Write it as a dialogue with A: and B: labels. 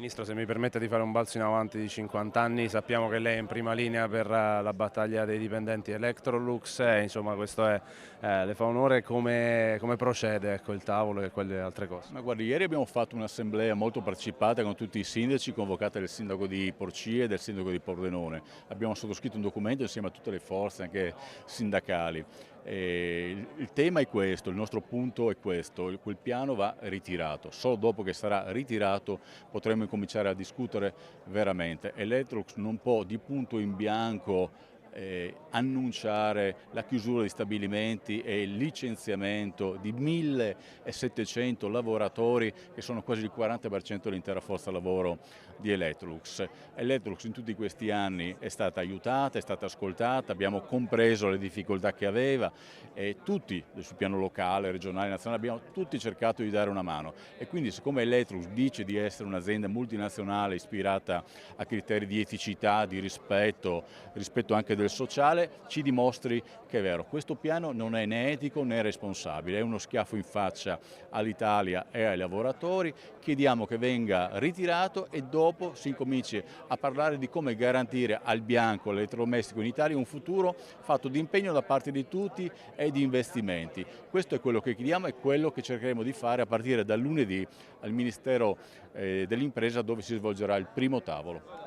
A: Ministro, se mi permette di fare un balzo in avanti di 50 anni, sappiamo che lei è in prima linea per la battaglia dei dipendenti Electrolux e insomma questo le fa onore. Come procede, ecco, il tavolo e quelle altre cose.
B: Ma guardi, ieri abbiamo fatto un'assemblea molto partecipata con tutti i sindaci, convocata dal sindaco di Porcia e del sindaco di Pordenone. Abbiamo sottoscritto un documento insieme a tutte le forze, anche sindacali. Il tema è questo, il nostro punto è questo, quel piano va ritirato. Solo dopo che sarà ritirato potremo incominciare a discutere veramente. Electrolux non può di punto in bianco annunciare la chiusura di stabilimenti e il licenziamento di 1700 lavoratori, che sono quasi il 40% dell'intera forza lavoro di Electrolux. Electrolux in tutti questi anni è stata aiutata, è stata ascoltata, abbiamo compreso le difficoltà che aveva e tutti, sul piano locale, regionale, nazionale, abbiamo tutti cercato di dare una mano. E quindi, siccome Electrolux dice di essere un'azienda multinazionale ispirata a criteri di eticità, di rispetto anche del sociale, ci dimostri che è vero. Questo piano non è né etico né responsabile, è uno schiaffo in faccia all'Italia e ai lavoratori. Chiediamo che venga ritirato e dopo si incominci a parlare di come garantire al bianco, all'elettrodomestico in Italia, un futuro fatto di impegno da parte di tutti e di investimenti. Questo è quello che chiediamo e quello che cercheremo di fare a partire dal lunedì al Ministero dell'Impresa, dove si svolgerà il primo tavolo.